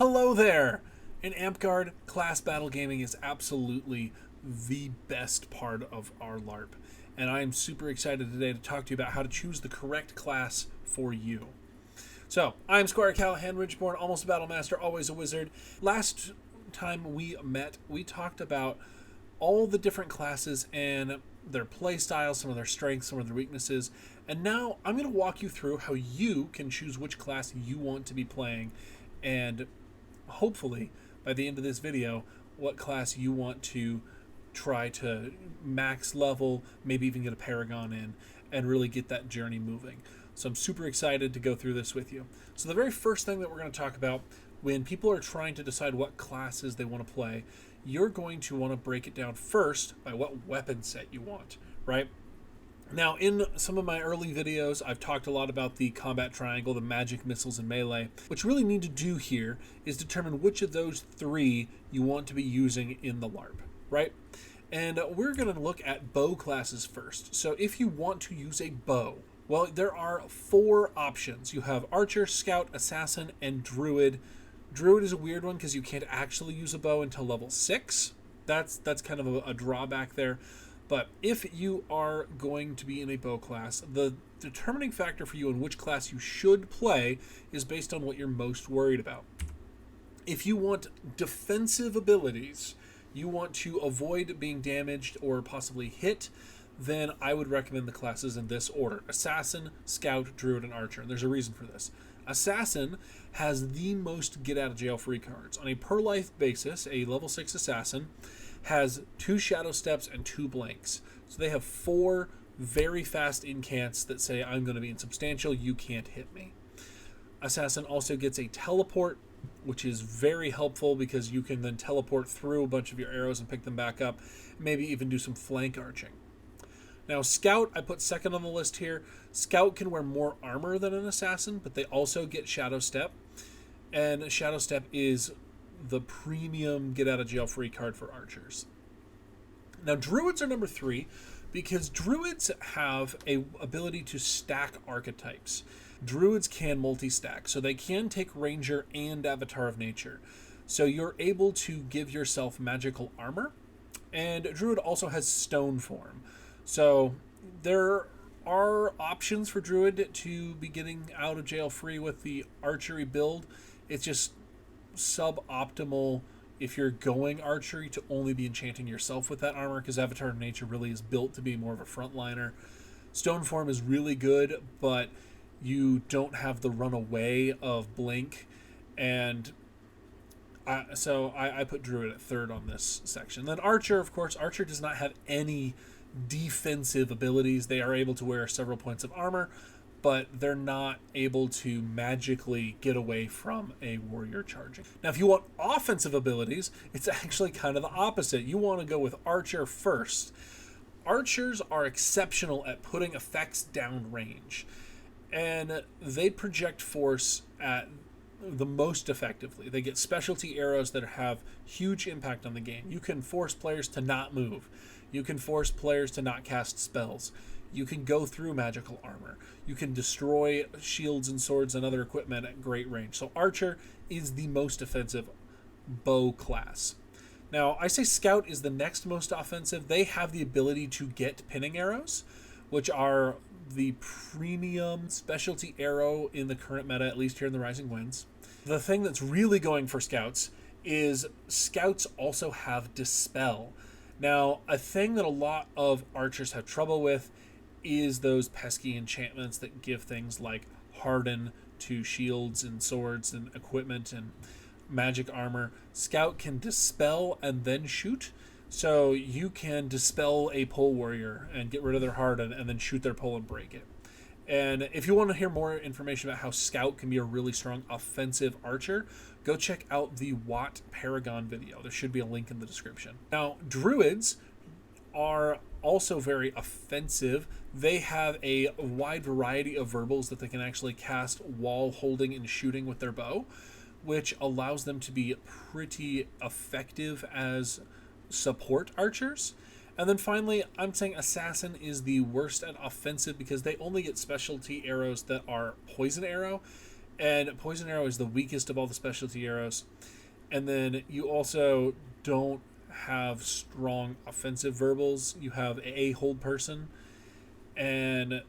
Hello there! In Amtgard, class battle gaming is absolutely the best part of our LARP, and I am super excited today to talk to you about how to choose the correct class for you. So, I'm Squire Callahan, Ridgeborn, almost a battle master, always a wizard. Last time we met, we talked about all the different classes and their play styles, some of their strengths, some of their weaknesses, and now I'm going to walk you through how you can choose which class you want to be playing, and hopefully by the end of this video what class you want to try to max level, maybe even get a Paragon in, and really get that journey moving. So I'm super excited to go through this with you. So the very first thing that we're going to talk about when people are trying to decide what classes they want to play, you're going to want to break it down first by what weapon set you want, right? Now, in some of my early videos, I've talked a lot about the combat triangle, the magic, missiles, and melee. What you really need to do here is determine which of those three you want to be using in the LARP, right? And we're going to look at bow classes first. So if you want to use a bow, well, there are 4 options. You have Archer, Scout, Assassin, and Druid. Druid is a weird one because you can't actually use a bow until level 6. That's kind of a drawback there. But if you are going to be in a bow class, the determining factor for you in which class you should play is based on what you're most worried about. If you want defensive abilities, you want to avoid being damaged or possibly hit, then I would recommend the classes in this order: Assassin, Scout, Druid, and Archer. And there's a reason for this. Assassin has the most get out of jail free cards. On a per life basis, a level 6 Assassin has 2 shadow steps and 2 blanks. So they have 4 very fast incants that say, I'm going to be insubstantial, you can't hit me. Assassin also gets a teleport, which is very helpful because you can then teleport through a bunch of your arrows and pick them back up, maybe even do some flank arching. Now, Scout, I put second on the list here. Scout can wear more armor than an Assassin, but they also get Shadow Step. And Shadow Step is the premium get out of jail free card for archers. Now, Druids are number 3 because Druids have a ability to stack archetypes. Druids can multi-stack, so they can take Ranger and Avatar of Nature. So you're able to give yourself magical armor, and Druid also has stone form. So there are options for Druid to be getting out of jail free with the archery build. It's just suboptimal if you're going archery to only be enchanting yourself with that armor, because Avatar of Nature really is built to be more of a frontliner. Stone form is really good, but you don't have the runaway of blink, and so I put Druid at third on this section. Then Archer, of course. Archer does not have any defensive abilities. They are able to wear several points of armor, but they're not able to magically get away from a warrior charging. Now, if you want offensive abilities, it's actually kind of the opposite. You want to go with Archer first. Archers are exceptional at putting effects down range, and they project force at the most effectively. They get specialty arrows that have huge impact on the game. You can force players to not move. You can force players to not cast spells. You can go through magical armor. You can destroy shields and swords and other equipment at great range. So Archer is the most offensive bow class. Now, I say Scout is the next most offensive. They have the ability to get pinning arrows, which are the premium specialty arrow in the current meta, at least here in the Rising Winds. The thing that's really going for Scouts is Scouts also have Dispel. Now, a thing that a lot of archers have trouble with is those pesky enchantments that give things like Harden to shields and swords and equipment and magic armor. Scout can Dispel and then shoot. So you can Dispel a pole warrior and get rid of their Harden and then shoot their pole and break it. And if you want to hear more information about how Scout can be a really strong offensive archer, go check out the Watt Paragon video. There should be a link in the description. Now, Druids are also very offensive. They have a wide variety of verbals that they can actually cast while holding and shooting with their bow, which allows them to be pretty effective as support archers. And then finally, I'm saying Assassin is the worst at offensive because they only get specialty arrows that are poison arrow, And Poison Arrow is the weakest of all the specialty arrows. And then you also don't have strong offensive verbals. You have a hold person, and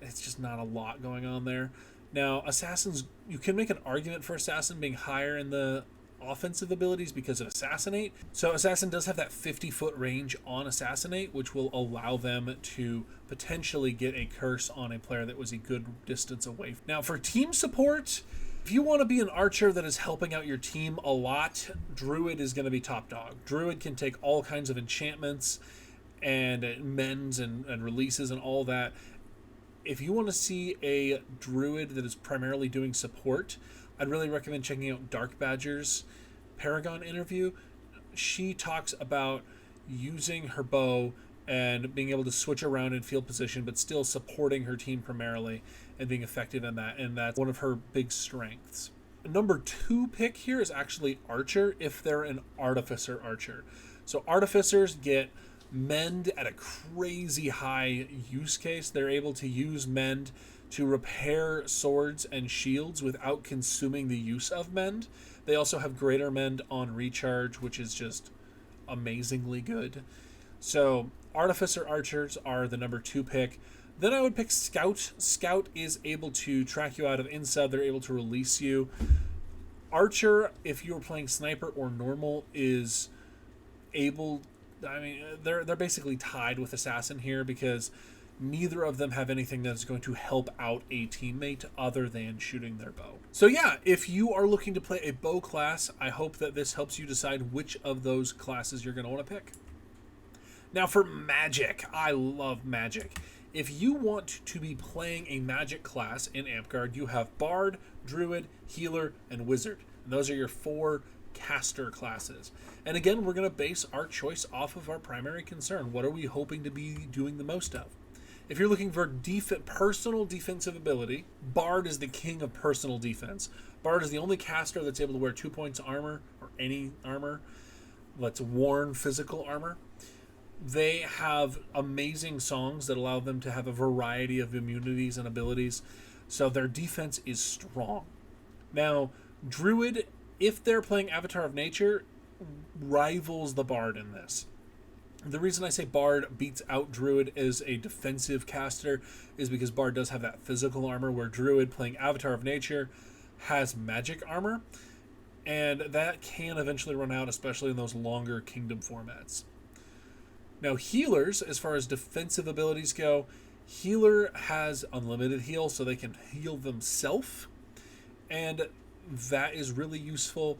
it's just not a lot going on there. Now, Assassins, you can make an argument for Assassin being higher in the offensive abilities because of Assassinate. So Assassin does have that 50-foot range on Assassinate, which will allow them to potentially get a curse on a player that was a good distance away. Now, for team support, if you want to be an archer that is helping out your team a lot, Druid is going to be top dog. Druid can take all kinds of enchantments and mends and releases and all that. If you want to see a Druid that is primarily doing support, I'd really recommend checking out Dark Badger's Paragon interview. She talks about using her bow and being able to switch around in field position, but still supporting her team primarily and being effective in that. And that's one of her big strengths. Number 2 pick here is actually Archer if they're an Artificer Archer. So Artificers get Mend at a crazy high use case. They're able to use Mend to repair swords and shields without consuming the use of Mend. They also have Greater Mend on Recharge, which is just amazingly good. So Artificer Archers are the number 2 pick. Then I would pick Scout. Scout is able to track you out of Insub. They're able to release you. Archer, if you're playing Sniper or Normal, is able... I mean, they're basically tied with Assassin here because neither of them have anything that's going to help out a teammate other than shooting their bow. So yeah, if you are looking to play a bow class, I hope that this helps you decide which of those classes you're going to want to pick. Now for magic, I love magic. If you want to be playing a magic class in Amtgard, you have Bard, Druid, Healer, and Wizard. And those are your 4 caster classes. And again, we're going to base our choice off of our primary concern. What are we hoping to be doing the most of? If you're looking for personal defensive ability, Bard is the king of personal defense. Bard is the only caster that's able to wear 2 points armor, or any armor that's worn physical armor. They have amazing songs that allow them to have a variety of immunities and abilities, so their defense is strong. Now, Druid, if they're playing Avatar of Nature, rivals the Bard in this. The reason I say Bard beats out Druid as a defensive caster is because Bard does have that physical armor, where Druid, playing Avatar of Nature, has magic armor, and that can eventually run out, especially in those longer Kingdom formats. Now, Healers, as far as defensive abilities go, Healer has unlimited heal, so they can heal themselves, and that is really useful.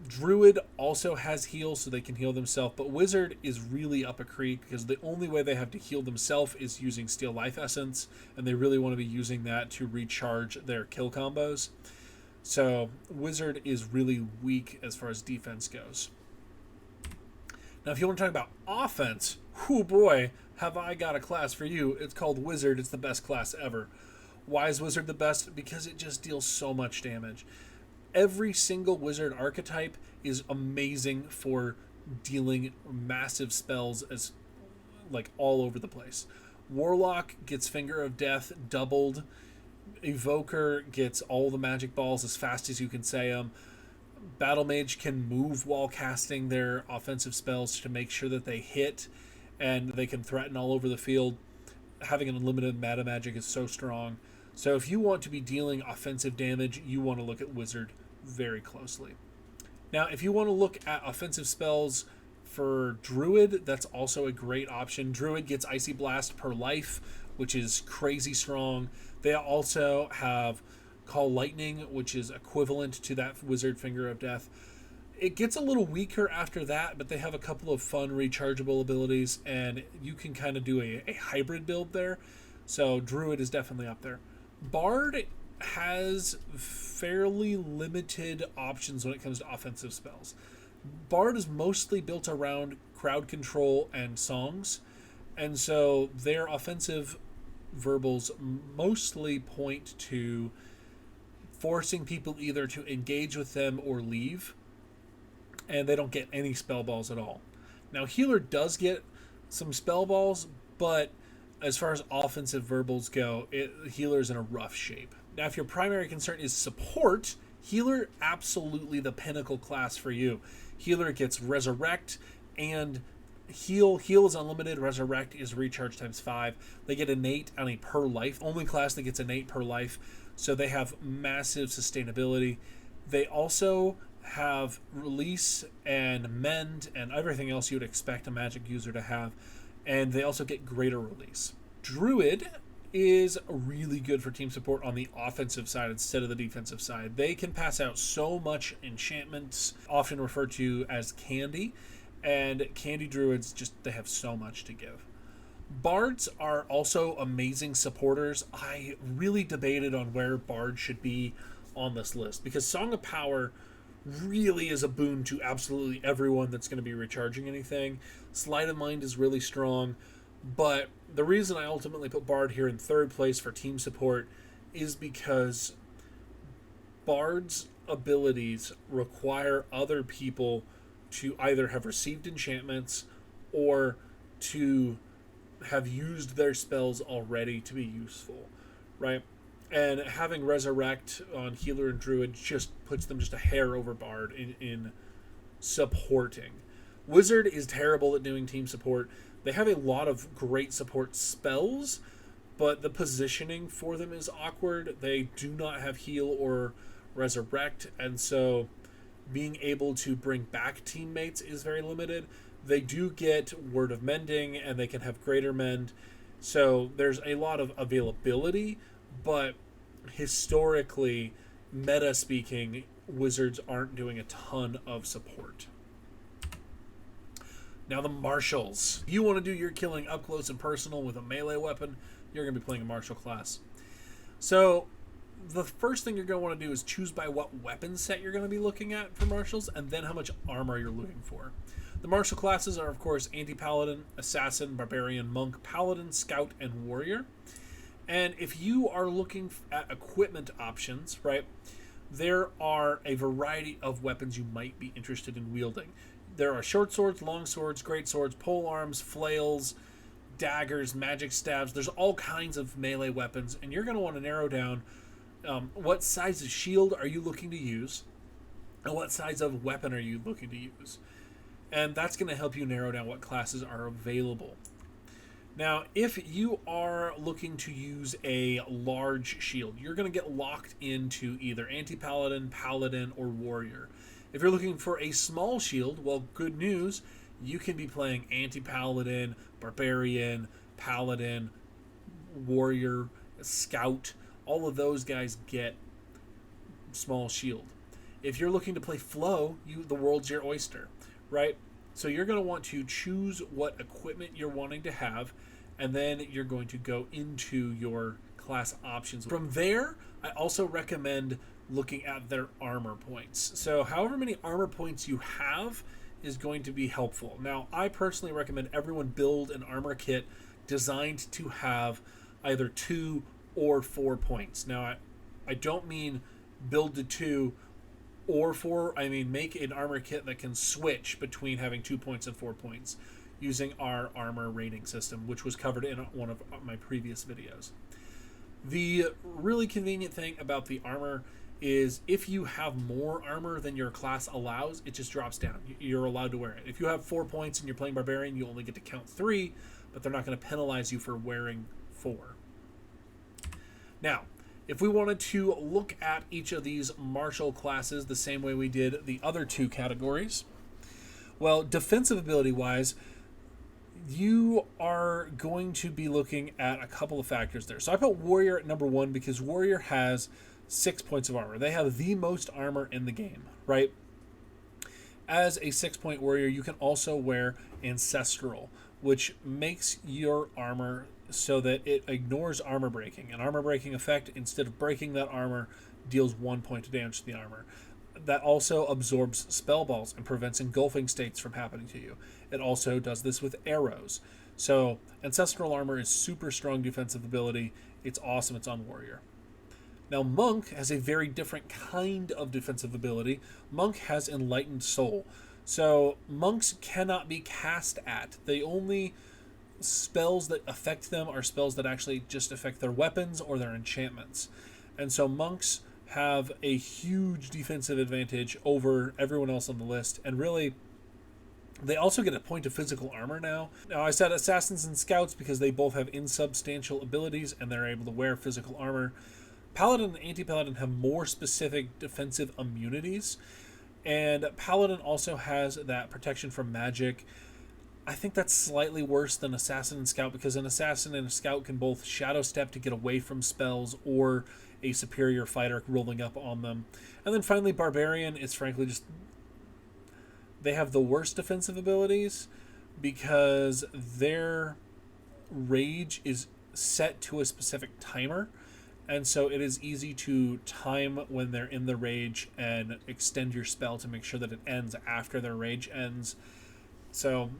Druid also has heal, so they can heal themselves, but Wizard is really up a creek because the only way they have to heal themselves is using Steel Life Essence, and they really want to be using that to recharge their kill combos. So Wizard is really weak as far as defense goes. Now, if you want to talk about offense, whoo boy, have I got a class for you. It's called Wizard. It's the best class ever. Why is Wizard the best? Because it just deals so much damage. Every single Wizard archetype is amazing for dealing massive spells as like all over the place. Warlock gets Finger of Death doubled. Evoker gets all the magic balls as fast as you can say them. Battle Mage can move while casting their offensive spells to make sure that they hit, and they can threaten all over the field. Having an unlimited meta magic is so strong. So if you want to be dealing offensive damage, you want to look at Wizard very closely. Now, if you want to look at offensive spells for Druid, that's also a great option. Druid gets Icy Blast per life, which is crazy strong. They also have Call Lightning, which is equivalent to that Wizard Finger of Death. It gets a little weaker after that, but they have a couple of fun rechargeable abilities, and you can kind of do a hybrid build there. So Druid is definitely up there. Bard has fairly limited options when it comes to offensive spells. Bard is mostly built around crowd control and songs, and so their offensive verbals mostly point to forcing people either to engage with them or leave, and they don't get any spell balls at all. Now, Healer does get some spell balls, but as far as offensive verbals go, Healer's in a rough shape. Now, if your primary concern is support, healer, absolutely the pinnacle class for you. Healer gets resurrect and heal. Heal is unlimited. Resurrect is recharge times 5. They get innate on a per life. Only class that gets innate per life. So they have massive sustainability. They also have release and mend and everything else you would expect a magic user to have. And they also get greater release. Druid is really good for team support on the offensive side instead of the defensive side. They can pass out so much enchantments, often referred to as candy, and candy druids they have so much to give. Bards are also amazing supporters. I really debated on where Bard should be on this list because Song of Power really is a boon to absolutely everyone that's going to be recharging anything. Sleight of Mind is really strong, but the reason I ultimately put Bard here in third place for team support is because Bard's abilities require other people to either have received enchantments or to have used their spells already to be useful, right? And having Resurrect on Healer and Druid just puts them just a hair over Bard in supporting. Wizard is terrible at doing team support. They have a lot of great support spells, but the positioning for them is awkward. They do not have Heal or Resurrect, and so being able to bring back teammates is very limited. They do get Word of Mending, and they can have Greater Mend, so there's a lot of availability, but historically, meta speaking, wizards aren't doing a ton of support. Now the marshals. If you want to do your killing up close and personal with a melee weapon, you're going to be playing a martial class. So the first thing you're going to want to do is choose by what weapon set you're going to be looking at for marshals, and then how much armor you're looking for. The martial classes are, of course, Anti-Paladin, Assassin, Barbarian, Monk, Paladin, Scout, and Warrior. And if you are looking at equipment options, right, there are a variety of weapons you might be interested in wielding. There are short swords, long swords, great swords, pole arms, flails, daggers, magic staves. There's all kinds of melee weapons, and you're going to want to narrow down what size of shield are you looking to use, and what size of weapon are you looking to use. And that's going to help you narrow down what classes are available. Now, if you are looking to use a large shield, you're going to get locked into either Anti-Paladin, Paladin, or Warrior. If you're looking for a small shield, well, good news, you can be playing Anti-Paladin, Barbarian, Paladin, Warrior, Scout. All of those guys get small shield. If you're looking to play flow, the world's your oyster, right? So you're going to want to choose what equipment you're wanting to have, and then you're going to go into your class options. From there, I also recommend looking at their armor points. So however many armor points you have is going to be helpful. Now, I personally recommend everyone build an armor kit designed to have either 2 or 4 points. Now, I don't mean build to 2 or 4. I mean make an armor kit that can switch between having 2 points and 4 points using our armor rating system, which was covered in one of my previous videos. The really convenient thing about the armor is if you have more armor than your class allows, it just drops down. You're allowed to wear it. If you have 4 points and you're playing Barbarian, you only get to count 3, but they're not going to penalize you for wearing 4. Now, if we wanted to look at each of these martial classes the same way we did the other 2 categories, well, defensive ability-wise, you are going to be looking at a couple of factors there. So I put Warrior at number 1 because Warrior has 6 points of armor. They have the most armor in the game, right? As a 6-point warrior, you can also wear Ancestral, which makes your armor so that it ignores armor breaking. An armor breaking effect, instead of breaking that armor, deals 1 point of damage to the armor. That also absorbs spell balls and prevents engulfing states from happening to you. It also does this with arrows. So Ancestral Armor is super strong defensive ability. It's awesome. It's on Warrior. Now, Monk has a very different kind of defensive ability. Monk has Enlightened Soul. So monks cannot be cast at. The only spells that affect them are spells that actually just affect their weapons or their enchantments. And so monks have a huge defensive advantage over everyone else on the list, and really they also get a point of physical armor now. Now, I said assassins and scouts because they both have insubstantial abilities and they're able to wear physical armor. Paladin and anti-paladin have more specific defensive immunities, and paladin also has that protection from magic. I think that's slightly worse than assassin and scout, because an assassin and a scout can both shadow step to get away from spells or a superior fighter rolling up on them. And then finally, barbarian is frankly just, they have the worst defensive abilities because their rage is set to a specific timer, and so it is easy to time when they're in the rage and extend your spell to make sure that it ends after their rage ends. So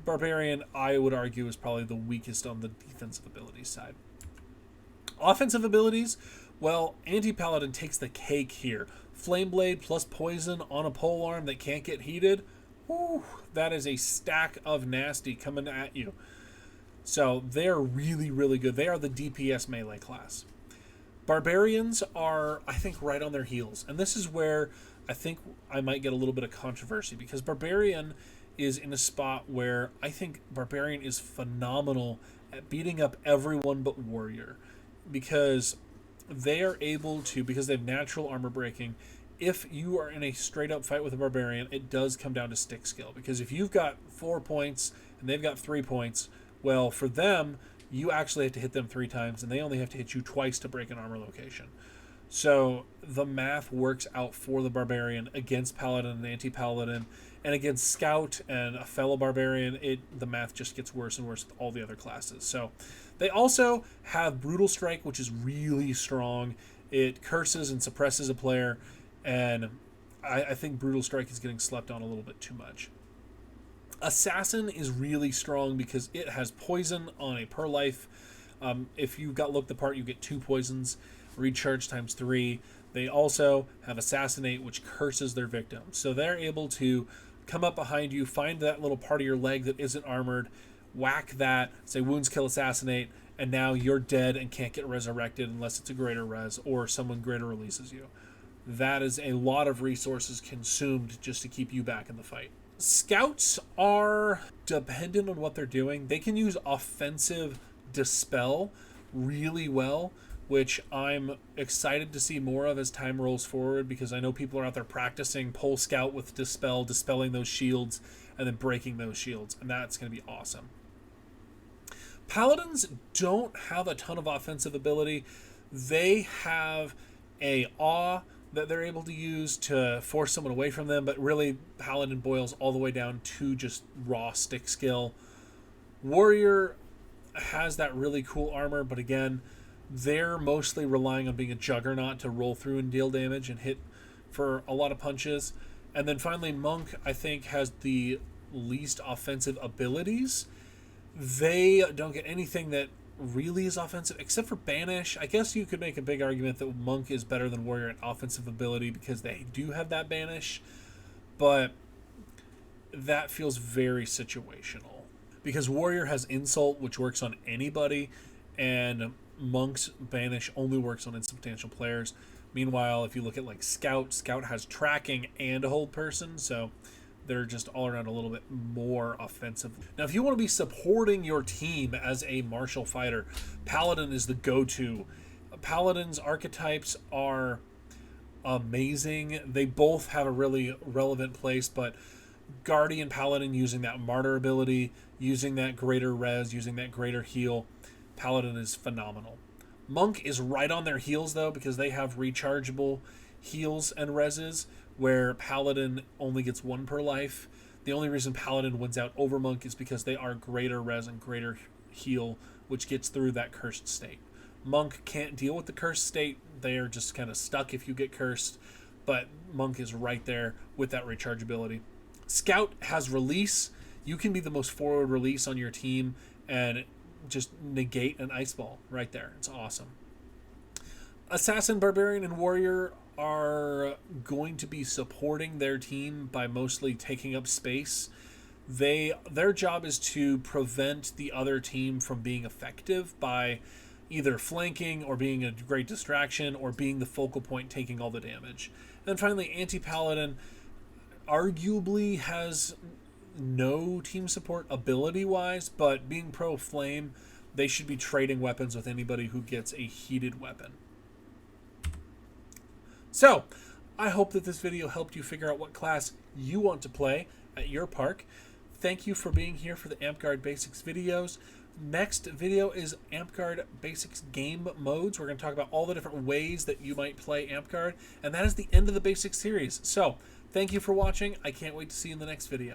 barbarian, I would argue, is probably the weakest on the defensive abilities side. Offensive abilities, well, anti-paladin takes the cake here. Flame blade plus poison on a polearm that can't get heated. Whew, that is a stack of nasty coming at you. So they're really, really good. They are the DPS melee class. Barbarians are, I think, right on their heels. And this is where I think I might get a little bit of controversy, because barbarian is in a spot where I think barbarian is phenomenal at beating up everyone but warrior, because they are able to, because they have natural armor breaking. If you are in a straight up fight with a barbarian, it does come down to stick skill, because if you've got 4 points and they've got 3 points, well, for them, you actually have to hit them 3 times and they only have to hit you twice to break an armor location. So the math works out for the barbarian against paladin and anti-paladin, and against scout and a fellow barbarian, the math just gets worse and worse with all the other classes. So they also have brutal strike, which is really strong. It curses and suppresses a player, and I think brutal strike is getting slept on a little bit too much. Assassin is really strong because it has poison on a per life. If you've got Look the Part, you get 2 poisons, recharge times 3. They also have assassinate, which curses their victims. So they're able to come up behind you, find that little part of your leg that isn't armored, whack that, say wounds kill assassinate, and now you're dead and can't get resurrected unless it's a greater res or someone greater releases you. That is a lot of resources consumed just to keep you back in the fight. Scouts are dependent on what they're doing. They can use offensive dispel really well, which I'm excited to see more of as time rolls forward, because I know people are out there practicing pole scout with dispel, dispelling those shields, and then breaking those shields, and that's going to be awesome. Paladins don't have a ton of offensive ability. They have a awe that they're able to use to force someone away from them, but really paladin boils all the way down to just raw stick skill. Warrior has that really cool armor, but again, they're mostly relying on being a juggernaut to roll through and deal damage and hit for a lot of punches. And then finally, monk, I think, has the least offensive abilities. They don't get anything that really is offensive except for banish. I guess you could make a big argument that monk is better than warrior at offensive ability because they do have that banish, but that feels very situational, because warrior has insult, which works on anybody, and monk's banish only works on insubstantial players. Meanwhile, if you look at like scout has tracking and hold person, so they're just all around a little bit more offensive. Now, if you want to be supporting your team as a martial fighter, paladin is the go-to. Paladin's archetypes are amazing. They both have a really relevant place, but guardian paladin using that martyr ability, using that greater res, using that greater heal, paladin is phenomenal. Monk is right on their heels though, because they have rechargeable heals and reses, where paladin only gets 1 per life. The only reason paladin wins out over monk is because they are greater res and greater heal, which gets through that cursed state. Monk can't deal with the cursed state. They are just kind of stuck if you get cursed, but monk is right there with that rechargeability. Scout has release. You can be the most forward release on your team and just negate an ice ball right there. It's awesome. Assassin, barbarian, and warrior are going to be supporting their team by mostly taking up space. Their job is to prevent the other team from being effective by either flanking or being a great distraction or being the focal point taking all the damage. And then finally, anti-Paladin arguably has no team support ability-wise, but being pro flame, they should be trading weapons with anybody who gets a heated weapon. So, I hope that this video helped you figure out what class you want to play at your park. Thank you for being here for the Amtgard Basics videos. Next video is Amtgard Basics game modes. We're going to talk about all the different ways that you might play Amtgard, and that is the end of the Basics series. So, thank you for watching. I can't wait to see you in the next video.